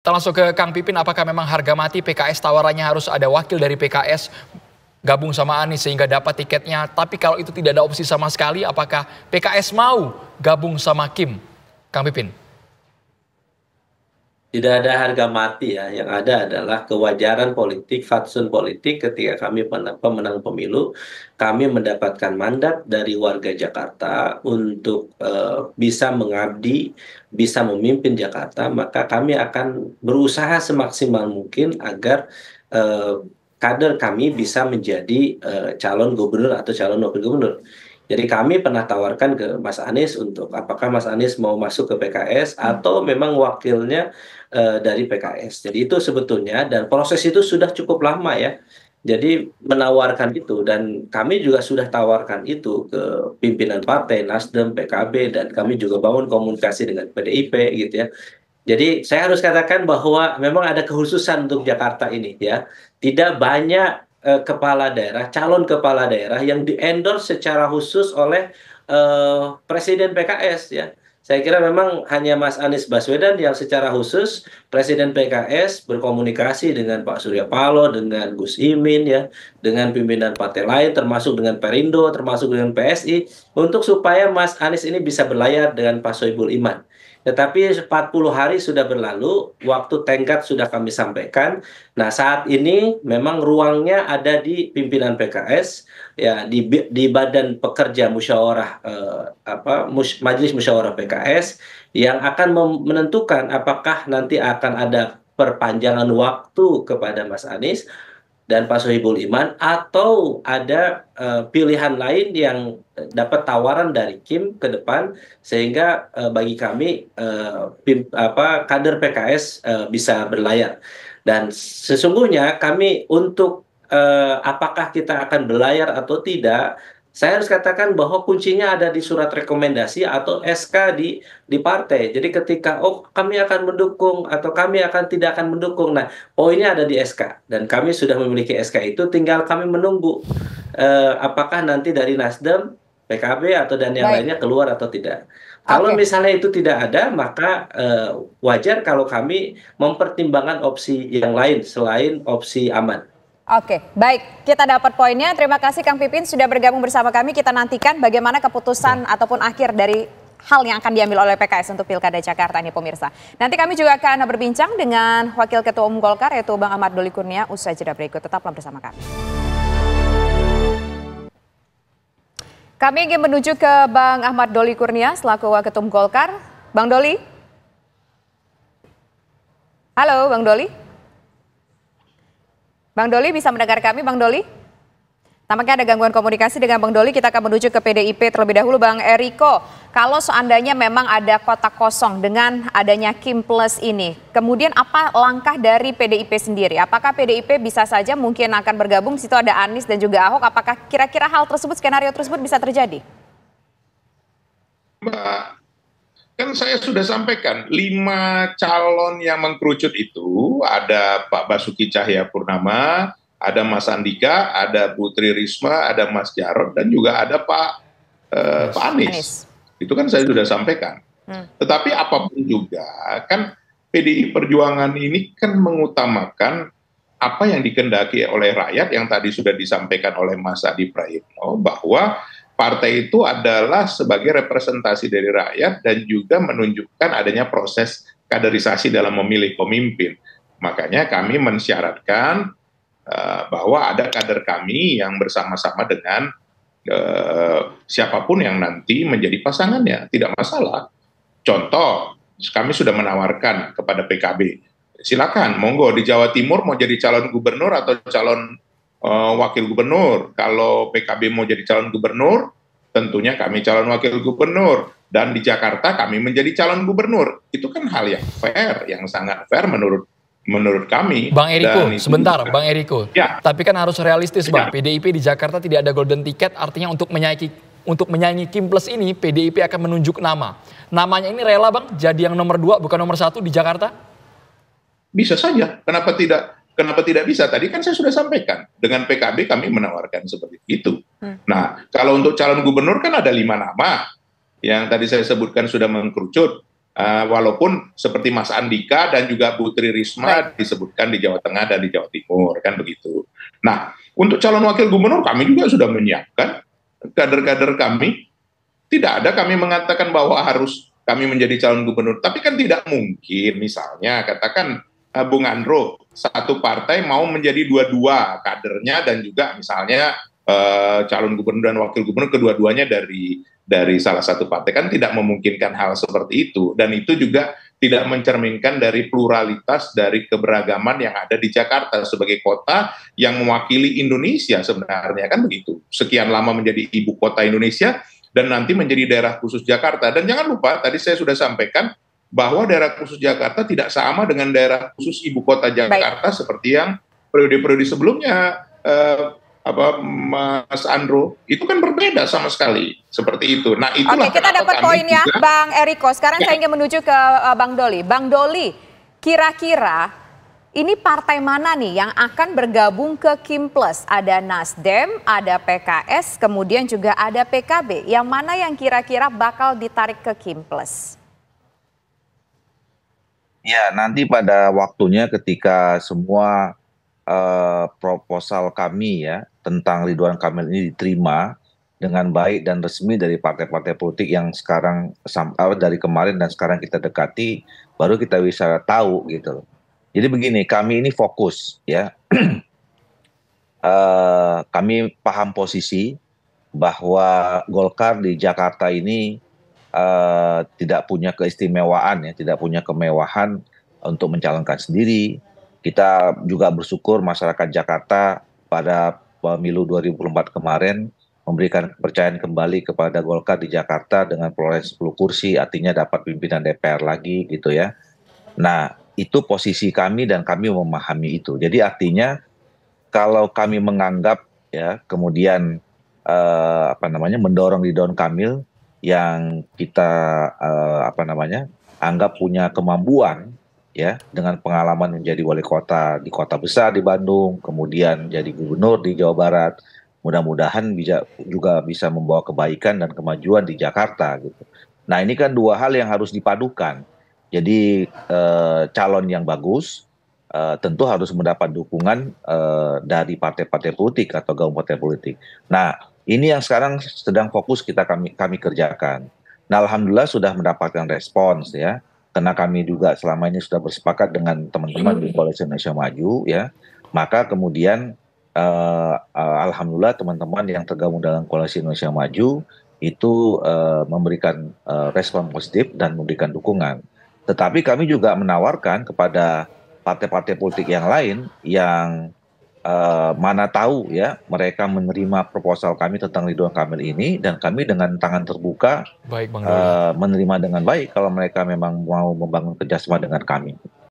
Kita langsung ke Kang Pipin, apakah memang harga mati PKS tawarannya harus ada wakil dari PKS gabung sama Anies sehingga dapat tiketnya? Tapi kalau itu tidak ada opsi sama sekali, apakah PKS mau gabung sama Kim? Kang Pipin. Tidak ada harga mati ya, yang ada adalah kewajaran politik, fatsun politik ketika kami pemenang pemilu, kami mendapatkan mandat dari warga Jakarta untuk bisa mengabdi, bisa memimpin Jakarta, maka kami akan berusaha semaksimal mungkin agar eh, kader kami bisa menjadi calon gubernur atau calon wakil gubernur. Jadi kami pernah tawarkan ke Mas Anies untuk apakah Mas Anies mau masuk ke PKS atau memang wakilnya dari PKS. Jadi itu sebetulnya dan proses itu sudah cukup lama ya. Jadi menawarkan itu dan kami juga sudah tawarkan itu ke pimpinan partai Nasdem, PKB dan kami juga bangun komunikasi dengan PDIP gitu ya. Jadi saya harus katakan bahwa memang ada kekhususan untuk Jakarta ini ya. Tidak banyak kepala daerah, calon kepala daerah yang di-endorse secara khusus oleh Presiden PKS ya. Saya kira memang hanya Mas Anies Baswedan yang secara khusus Presiden PKS berkomunikasi dengan Pak Surya Paloh, dengan Gus Imin ya, dengan pimpinan partai lain termasuk dengan Perindo, termasuk dengan PSI untuk supaya Mas Anies ini bisa berlayar dengan Pak Soebul Iman. Tetapi 40 hari sudah berlalu, waktu tenggat sudah kami sampaikan. Nah, saat ini memang ruangnya ada di pimpinan PKS, ya di Badan Pekerja Musyawarah Majelis Musyawarah PKS yang akan menentukan apakah nanti akan ada perpanjangan waktu kepada Mas Anies dan Pak Sohibul Iman atau ada pilihan lain yang dapat tawaran dari Kim ke depan sehingga bagi kami kader PKS bisa berlayar dan sesungguhnya kami untuk apakah kita akan berlayar atau tidak, saya harus katakan bahwa kuncinya ada di surat rekomendasi atau SK di partai. Jadi ketika kami akan mendukung atau kami akan tidak akan mendukung. Nah, poinnya ada di SK dan kami sudah memiliki SK itu, tinggal kami menunggu apakah nanti dari Nasdem, PKB atau dan yang lainnya keluar atau tidak. Kalau misalnya itu tidak ada, maka wajar kalau kami mempertimbangkan opsi yang lain selain opsi aman. Oke, baik. Kita dapat poinnya. Terima kasih Kang Pipin sudah bergabung bersama kami. Kita nantikan bagaimana keputusan ataupun akhir dari hal yang akan diambil oleh PKS untuk Pilkada Jakarta ini pemirsa. Nanti kami juga akan berbincang dengan Wakil Ketua Umum Golkar yaitu Bang Ahmad Doli Kurnia usai jeda berikut. Tetaplah bersama kami. Kami ingin menuju ke Bang Ahmad Doli Kurnia selaku Waketum Golkar. Bang Doli? Halo Bang Doli? Bang Doli bisa mendengar kami, Bang Doli? Tampaknya ada gangguan komunikasi dengan Bang Doli. Kita akan menuju ke PDIP terlebih dahulu, Bang Eriko. Kalau seandainya memang ada kotak kosong dengan adanya Kim Plus ini, kemudian apa langkah dari PDIP sendiri? Apakah PDIP bisa saja mungkin akan bergabung? Di situ ada Anies dan juga Ahok. Apakah kira-kira hal tersebut, skenario tersebut bisa terjadi? Mbak, kan saya sudah sampaikan 5 calon yang mengkerucut itu ada Pak Basuki Cahayapurnama, ada Mas Andika, ada Bu Tri Risma, ada Mas Jarod dan juga ada Pak Anies. Itu kan saya sudah sampaikan. Tetapi apapun juga kan PDI Perjuangan ini kan mengutamakan apa yang dikehendaki oleh rakyat yang tadi sudah disampaikan oleh Mas Adi Prayitno bahwa partai itu adalah sebagai representasi dari rakyat dan juga menunjukkan adanya proses kaderisasi dalam memilih pemimpin. Makanya kami mensyaratkan bahwa ada kader kami yang bersama-sama dengan siapapun yang nanti menjadi pasangannya, tidak masalah. Contoh, kami sudah menawarkan kepada PKB, silakan, monggo di Jawa Timur mau jadi calon gubernur atau calon wakil gubernur. Kalau PKB mau jadi calon gubernur, tentunya kami calon wakil gubernur. Dan di Jakarta kami menjadi calon gubernur. Itu kan hal yang fair, yang sangat fair menurut kami. Bang Eriko, sebentar Bang Eriko. Ya. Tapi kan harus realistis Bang, PDIP di Jakarta tidak ada golden ticket, artinya untuk menyaingi Kim Plus ini, PDIP akan menunjuk nama. Namanya ini rela Bang, jadi yang nomor 2 bukan nomor 1 di Jakarta? Bisa saja, kenapa tidak bisa? Tadi kan saya sudah sampaikan, dengan PKB kami menawarkan seperti itu. Nah, kalau untuk calon gubernur kan ada 5 nama, yang tadi saya sebutkan sudah mengkerucut. Walaupun seperti Mas Andika dan juga Bu Tri Risma Baik. disebutkan di Jawa Tengah dan di Jawa Timur, kan begitu. Nah, untuk calon wakil gubernur kami juga sudah menyiapkan kader-kader kami. Tidak ada kami mengatakan bahwa harus kami menjadi calon gubernur, tapi kan tidak mungkin misalnya katakan Bung Andro satu partai mau menjadi dua-dua kadernya dan juga misalnya calon gubernur dan wakil gubernur kedua-duanya dari salah satu partai, kan tidak memungkinkan hal seperti itu, dan itu juga tidak mencerminkan dari pluralitas dari keberagaman yang ada di Jakarta sebagai kota yang mewakili Indonesia sebenarnya, kan begitu. Sekian lama menjadi ibu kota Indonesia dan nanti menjadi daerah khusus Jakarta. Dan jangan lupa tadi saya sudah sampaikan bahwa daerah khusus Jakarta tidak sama dengan daerah khusus ibu kota Jakarta seperti yang periode-periode sebelumnya. Mas Andro, itu kan berbeda sama sekali seperti itu. Nah, itulah Oke, kita dapat poinnya, juga, Bang Eriko. Sekarang saya ingin menuju ke Bang Doli. Bang Doli, kira-kira ini partai mana nih yang akan bergabung ke Kim Plus? Ada Nasdem, ada PKS, kemudian juga ada PKB. Yang mana yang kira-kira bakal ditarik ke Kim Plus? Ya, nanti pada waktunya ketika semua proposal kami ya tentang Ridwan Kamil ini diterima dengan baik dan resmi dari partai-partai politik yang sekarang dari kemarin dan sekarang kita dekati, baru kita bisa tahu gitu. Jadi begini, kami ini fokus ya, kami paham posisi bahwa Golkar di Jakarta ini tidak punya keistimewaan ya, tidak punya kemewahan untuk mencalonkan sendiri. Kita juga bersyukur masyarakat Jakarta pada pemilu 2024 kemarin memberikan kepercayaan kembali kepada Golkar di Jakarta dengan perolehan 10 kursi, artinya dapat pimpinan DPR lagi gitu ya. Nah, itu posisi kami dan kami memahami itu. Jadi artinya kalau kami menganggap ya kemudian mendorong Ridwan Kamil yang kita anggap punya kemampuan ya dengan pengalaman menjadi wali kota di kota besar di Bandung, kemudian jadi gubernur di Jawa Barat, mudah-mudahan juga bisa membawa kebaikan dan kemajuan di Jakarta gitu. Nah, ini kan dua hal yang harus dipadukan. Jadi calon yang bagus tentu harus mendapat dukungan dari partai-partai politik atau gabungan partai politik. Nah, ini yang sekarang sedang fokus kami kerjakan. Nah, alhamdulillah sudah mendapatkan respons ya. Karena kami juga selama ini sudah bersepakat dengan teman-teman di Koalisi Indonesia Maju ya, maka kemudian alhamdulillah teman-teman yang tergabung dalam Koalisi Indonesia Maju itu memberikan respon positif dan memberikan dukungan. Tetapi kami juga menawarkan kepada partai-partai politik yang lain yang mana tahu ya mereka menerima proposal kami tentang Ridwan Kamil ini, dan kami dengan tangan terbuka Baik, Bang menerima dengan baik kalau mereka memang mau membangun kerjasama dengan kami.